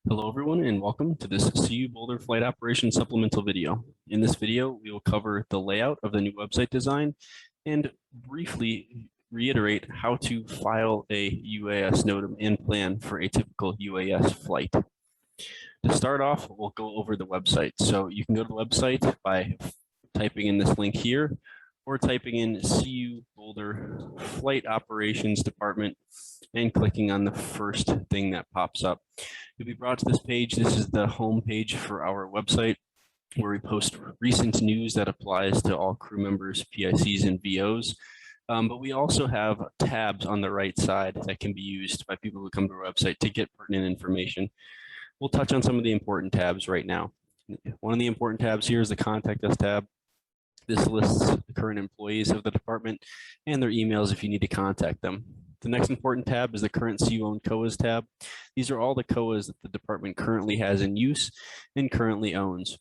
Hello everyone and welcome to this CU Boulder Flight Operations supplemental video. In this video, we will cover the layout of the new website design and briefly reiterate how to file a UAS NOTAM and plan for a typical UAS flight. To start off, we'll go over the website. So you can go to the website by typing in this link here or typing in CU Boulder Flight Operations Department and clicking on the first thing that pops up. You'll be brought to this page. This is the home page for our website where we post recent news that applies to all crew members, PICs, and VOs. But we also have tabs on the right side that can be used by people who come to our website to get pertinent information. We'll touch on some of the important tabs right now. One of the important tabs here is the Contact Us tab. This lists the current employees of the department and their emails if you need to contact them. The next important tab is the current CU-owned COAs tab. These are all the COAs that the department currently has in use and currently owns.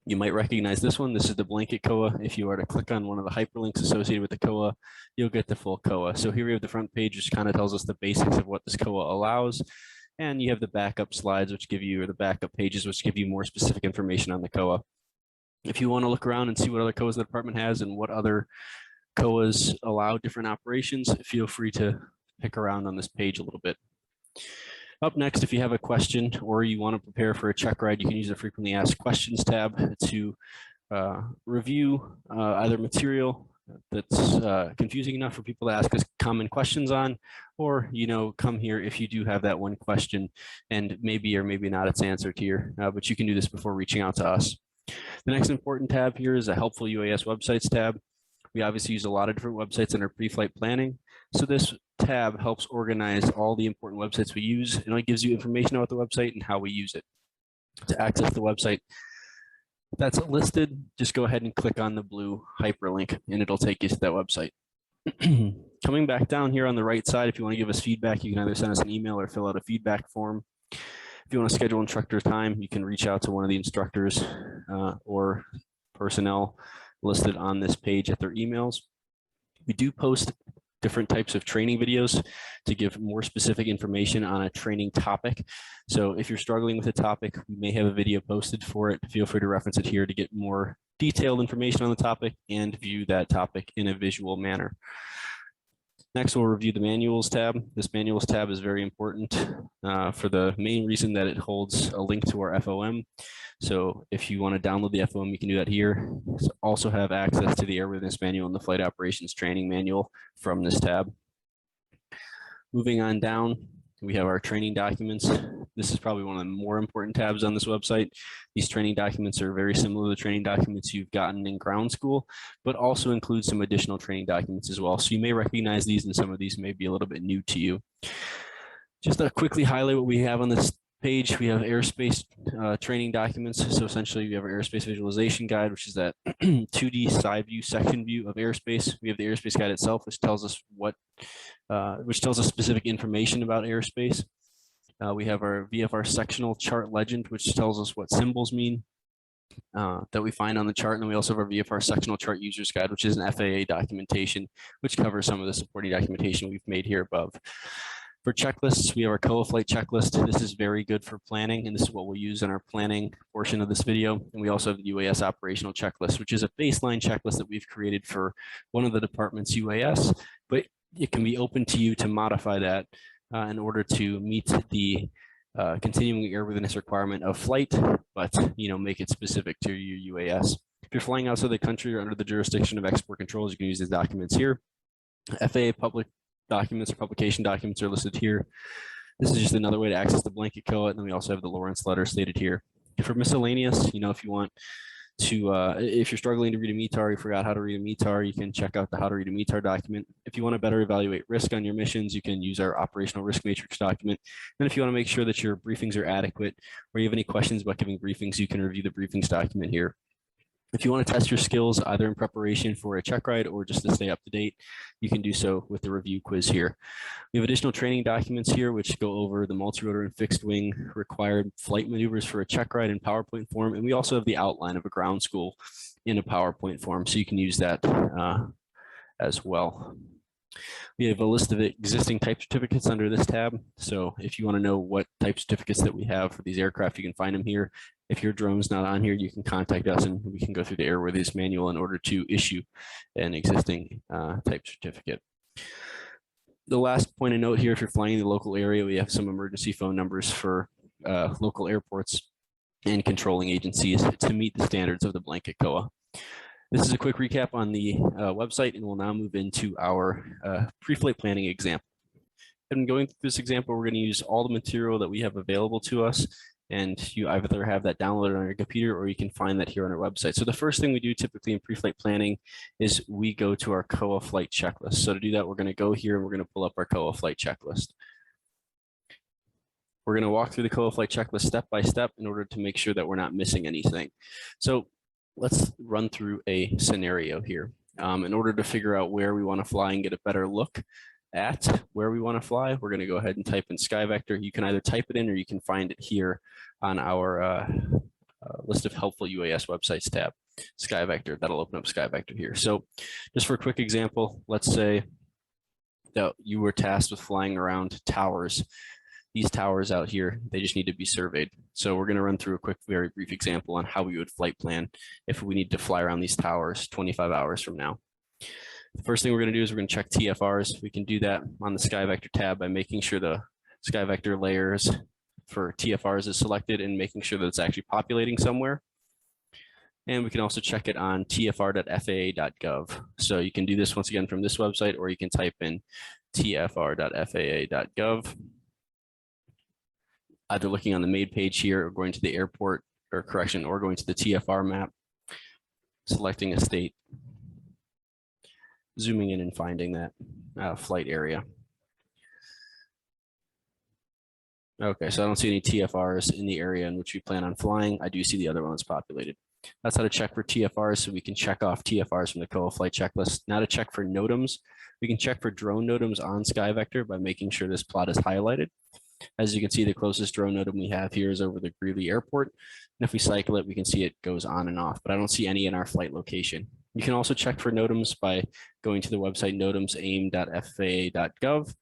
You might recognize this one. This is the blanket COA. If you are to click on one of the hyperlinks associated with the COA, you'll get the full COA. So here we have the front page, which kind of tells us the basics of what this COA allows. And you have the backup slides, which give you, or the backup pages, which give you more specific information on the COA. If you want to look around and see what other COAs the department has and what other COAs allow different operations, feel free to pick around on this page a little bit. Up next, if you have a question or you want to prepare for a check ride, you can use the frequently asked questions tab to review either material that's confusing enough for people to ask us common questions on, or come here if you do have that one question and maybe or maybe not it's answered here, but you can do this before reaching out to us. The next important tab here is a helpful UAS websites tab. We obviously use a lot of different websites in our pre-flight planning. So this tab helps organize all the important websites we use, and it gives you information about the website and how we use it. To access the website that's listed, just go ahead and click on the blue hyperlink and it'll take you to that website. Coming back down here on the right side, if you want to give us feedback, you can either send us an email or fill out a feedback form. If you want to schedule instructor time, you can reach out to one of the instructors or personnel listed on this page at their emails. We do post different types of training videos to give more specific information on a training topic. So if you're struggling with a topic, we may have a video posted for it. Feel free to reference it here to get more detailed information on the topic and view that topic in a visual manner. Next, we'll review the manuals tab. This manuals tab is very important for the main reason that it holds a link to our FOM. So if you want to download the FOM, you can do that here. Also have access to the airworthiness manual and the flight operations training manual from this tab. Moving on down, we have our training documents. This is probably one of the more important tabs on this website. These training documents are very similar to the training documents you've gotten in ground school, but also include some additional training documents as well. So you may recognize these, and some of these may be a little bit new to you. Just to quickly highlight what we have on this page, we have airspace training documents. So essentially we have our airspace visualization guide, which is that 2D side view, section view of airspace. We have the airspace guide itself, which tells us specific information about airspace. We have our VFR sectional chart legend, which tells us what symbols mean that we find on the chart. And then we also have our VFR sectional chart users guide, which is an FAA documentation, which covers some of the supporting documentation we've made here above. For checklists, we have our COA flight checklist. This is very good for planning, and this is what we'll use in our planning portion of this video. And we also have the UAS operational checklist, which is a baseline checklist that we've created for one of the department's UAS, but it can be open to you to modify that in order to meet the continuing airworthiness requirement of flight, but make it specific to your UAS. If you're flying outside the country or under the jurisdiction of export controls, you can use these documents here. FAA public documents or publication documents are listed here. This is just another way to access the blanket COA, and then we also have the Lawrence letter stated here. And for miscellaneous, if you want to, if you're struggling to read a METAR, you forgot how to read a METAR, you can check out the how to read a METAR document. If you want to better evaluate risk on your missions, you can use our operational risk matrix document. And if you want to make sure that your briefings are adequate, or you have any questions about giving briefings, you can review the briefings document here. If you want to test your skills either in preparation for a check ride or just to stay up to date, you can do so with the review quiz here. We have additional training documents here which go over the multi-rotor and fixed wing required flight maneuvers for a check ride in PowerPoint form, and we also have the outline of a ground school in a PowerPoint form, so you can use that as well. We have a list of existing type certificates under this tab. So if you want to know what type certificates that we have for these aircraft, you can find them here. If your drone's not on here, you can contact us and we can go through the airworthiness manual in order to issue an existing type certificate. The last point of note here, if you're flying in the local area, we have some emergency phone numbers for local airports and controlling agencies to meet the standards of the blanket COA. This is a quick recap on the website, and we'll now move into our pre-flight planning example. And going through this example, we're going to use all the material that we have available to us, and you either have that downloaded on your computer or you can find that here on our website. So the first thing we do typically in pre-flight planning is we go to our COA flight checklist. So to do that, we're going to go here and we're going to pull up our COA flight checklist. We're going to walk through the COA flight checklist step by step in order to make sure that we're not missing anything. So let's run through a scenario here. In order to figure out where we want to fly and get a better look at where we want to fly, we're going to go ahead and type in SkyVector. You can either type it in or you can find it here on our list of helpful UAS websites tab, SkyVector. That'll open up SkyVector here. So just for a quick example, let's say that you were tasked with flying around towers. These towers out here, they just need to be surveyed. So we're going to run through a quick, very brief example on how we would flight plan if we need to fly around these towers 25 hours from now. The first thing we're going to do is we're going to check TFRs. We can do that on the SkyVector tab by making sure the SkyVector layers for TFRs is selected and making sure that it's actually populating somewhere. And we can also check it on tfr.faa.gov. So you can do this once again from this website, or you can type in tfr.faa.gov. Either looking on the main page here or going to the airport, or correction, or going to the TFR map, selecting a state, zooming in and finding that flight area. Okay, so I don't see any TFRs in the area in which we plan on flying. I do see the other one that's populated. That's how to check for TFRs, so we can check off TFRs from the COA flight checklist. Now to check for NOTAMs, we can check for drone NOTAMs on SkyVector by making sure this plot is highlighted. As you can see, the closest drone NOTAM we have here is over the Greeley Airport. And if we cycle it, we can see it goes on and off, but I don't see any in our flight location. You can also check for NOTAMs by going to the website notamsaim.faa.gov.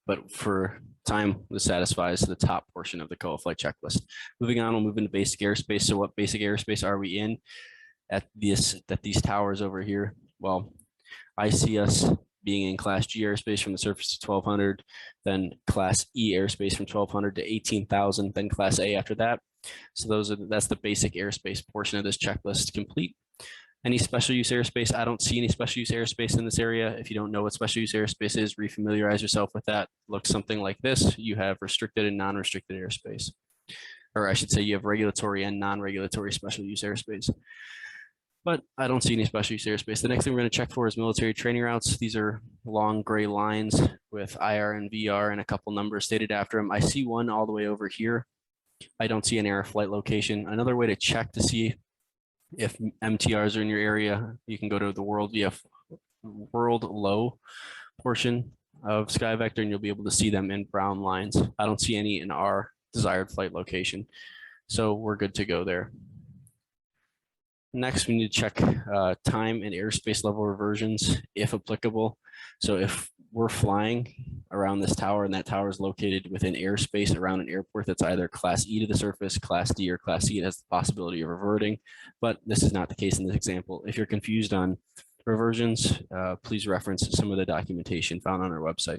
But for time, this satisfies the top portion of the COA flight checklist. Moving on, we'll move into basic airspace. So what basic airspace are we in at these towers over here? Well, I see us being in Class G airspace from the surface to 1200, then Class E airspace from 1200 to 18,000, then Class A after that. So that's the basic airspace portion of this checklist complete. Any special use airspace? I don't see any special use airspace in this area. If you don't know what special use airspace is, refamiliarize yourself with that. Looks something like this. You have restricted and non-restricted airspace. Or I should say you have regulatory and non-regulatory special use airspace. But I don't see any special use airspace. The next thing we're going to check for is military training routes. These are long gray lines with IR and VR and a couple numbers stated after them. I see one all the way over here. I don't see an air flight location. Another way to check to see if MTRs are in your area, you can go to the world low portion of SkyVector and you'll be able to see them in brown lines. I don't see any in our desired flight location. So we're good to go there. Next, we need to check time and airspace level reversions, if applicable. So if we're flying around this tower and that tower is located within airspace around an airport that's either Class E to the surface, Class D, or Class C, it has the possibility of reverting. But this is not the case in this example. If you're confused on reversions, please reference some of the documentation found on our website.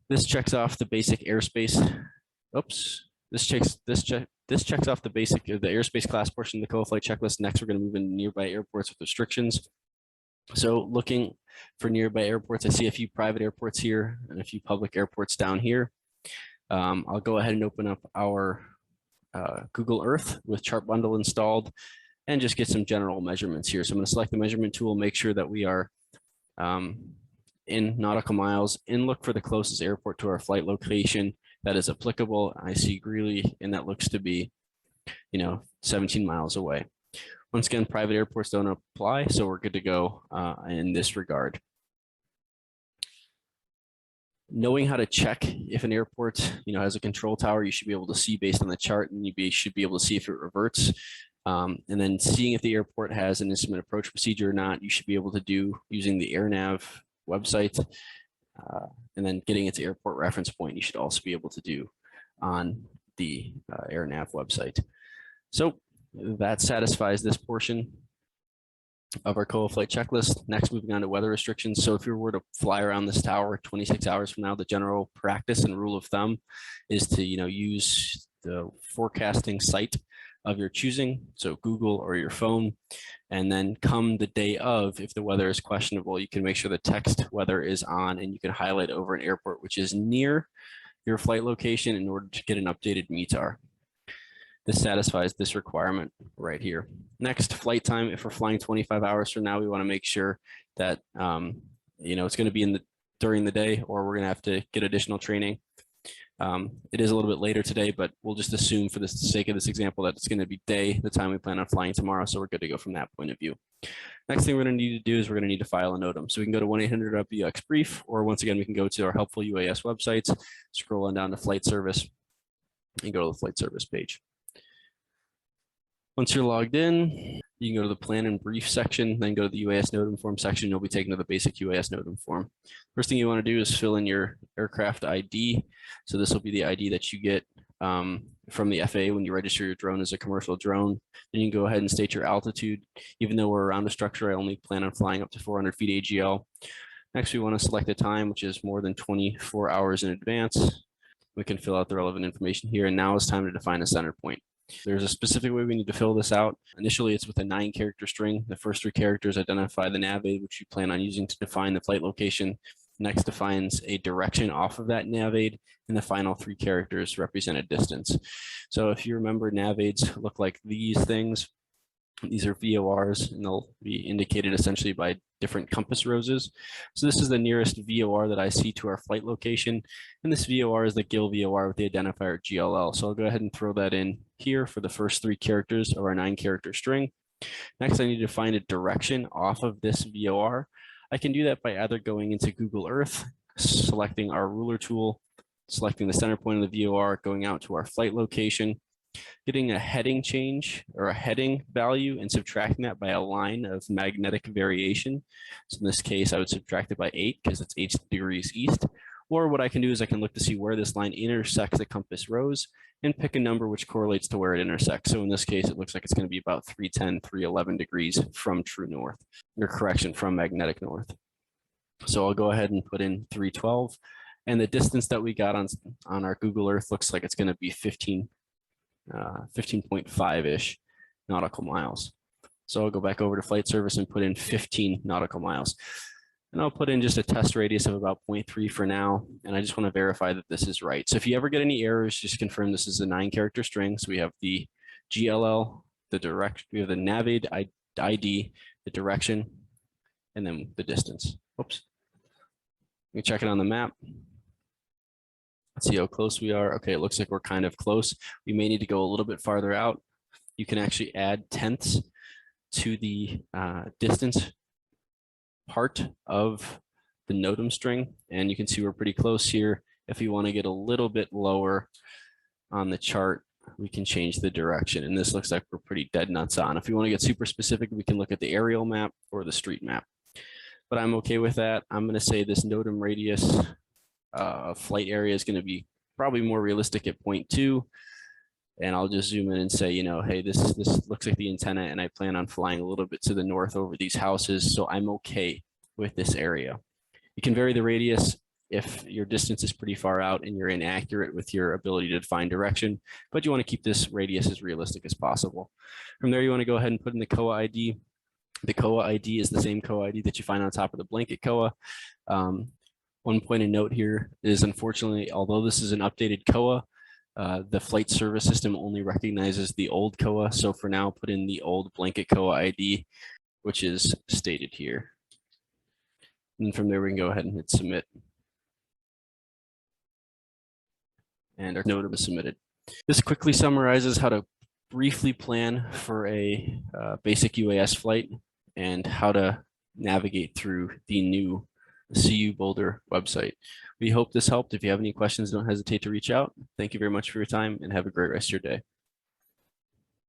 This checks off the basic airspace. Oops. This checks off the basic, the airspace class portion of the COA flight checklist. Next, we're going to move into nearby airports with restrictions. So looking for nearby airports, I see a few private airports here and a few public airports down here. I'll go ahead and open up our Google Earth with chart bundle installed and just get some general measurements here. So I'm going to select the measurement tool, make sure that we are in nautical miles, and look for the closest airport to our flight location that is applicable. I see Greeley, and that looks to be, 17 miles away. Once again, private airports don't apply, so we're good to go in this regard. Knowing how to check if an airport, has a control tower, you should be able to see based on the chart, and you should be able to see if it reverts. and then seeing if the airport has an instrument approach procedure or not. You should be able to do using the AirNav website, and then getting its airport reference point. You should also be able to do on the AirNav website. So that satisfies this portion of our COA flight checklist. Next, moving on to weather restrictions. So if you were to fly around this tower 26 hours from now, the general practice and rule of thumb is to use the forecasting site of your choosing, so Google or your phone, and then come the day of, if the weather is questionable, you can make sure the text weather is on, and you can highlight over an airport which is near your flight location in order to get an updated METAR. This satisfies this requirement right here. Next, flight time. If we're flying 25 hours from now, we want to make sure that it's going to be during the day, or we're going to have to get additional training. It is a little bit later today, but we'll just assume for the sake of this example that it's going to be day, the time we plan on flying tomorrow. So we're good to go from that point of view. Next thing we're going to need to do is we're going to need to file a NOTAM. So we can go to 1-800-UX-BRIEF, or once again, we can go to our helpful UAS websites, scroll on down to flight service, and go to the flight service page. Once you're logged in, you can go to the plan and brief section, then go to the UAS NOTAM form section. You'll be taken to the basic UAS NOTAM form. First thing you want to do is fill in your aircraft ID. So this will be the ID that you get from the FAA when you register your drone as a commercial drone. Then you can go ahead and state your altitude. Even though we're around a structure, I only plan on flying up to 400 feet AGL. Next, we want to select a time, which is more than 24 hours in advance. We can fill out the relevant information here, and now it's time to define a center point. There's a specific way we need to fill this out. Initially, it's with a 9-character string. The first 3 characters identify the nav aid, which you plan on using to define the flight location. Next defines a direction off of that nav aid, and the final 3 characters represent a distance. So if you remember, nav aids look like these things. These are VORs, and they'll be indicated essentially by different compass roses. So this is the nearest VOR that I see to our flight location, and this VOR is the GIL VOR with the identifier GLL. So I'll go ahead and throw that in here for the first 3 characters of our 9-character string. Next, I need to find a direction off of this VOR. I can do that by either going into Google Earth, selecting our ruler tool, selecting the center point of the VOR, going out to our flight location, getting a heading change or a heading value and subtracting that by a line of magnetic variation. So in this case, I would subtract it by 8 because it's 8 degrees east. Or what I can do is I can look to see where this line intersects the compass rose and pick a number which correlates to where it intersects. So in this case, it looks like it's going to be about 310, 311 degrees from true north, or correction, from magnetic north. So I'll go ahead and put in 312. And the distance that we got on our Google Earth looks like it's going to be 15.5-ish nautical miles. So I'll go back over to flight service and put in 15 nautical miles. And I'll put in just a test radius of about 0.3 for now. And I just want to verify that this is right. So if you ever get any errors, just confirm this is a 9-character string. So we have the GLL, the direction, we have the nav aid ID, the direction, and then the distance. Oops. Let me check it on the map. Let's see how close we are. Okay, it looks like we're kind of close. We may need to go a little bit farther out. You can actually add tenths to the distance part of the NOTAM string, and you can see we're pretty close here. If you want to get a little bit lower on the chart, we can change the direction, and this looks like we're pretty dead nuts on. If you want to get super specific, we can look at the aerial map or the street map, but I'm okay with that. I'm going to say this NOTAM radius flight area is going to be probably more realistic at 0.2. And I'll just zoom in and say, hey, this looks like the antenna, and I plan on flying a little bit to the north over these houses, so I'm okay with this area. You can vary the radius if your distance is pretty far out and you're inaccurate with your ability to define direction, but you want to keep this radius as realistic as possible. From there, you want to go ahead and put in the COA ID. The COA ID is the same COA ID that you find on top of the blanket COA. One point of note here is, unfortunately, although this is an updated COA, the flight service system only recognizes the old COA. So for now, put in the old blanket COA ID, which is stated here. And from there, we can go ahead and hit submit. And our NOTAM is submitted. This quickly summarizes how to briefly plan for a basic UAS flight and how to navigate through the new CU Boulder website. We hope this helped. If you have any questions, don't hesitate to reach out. Thank you very much for your time, and have a great rest of your day.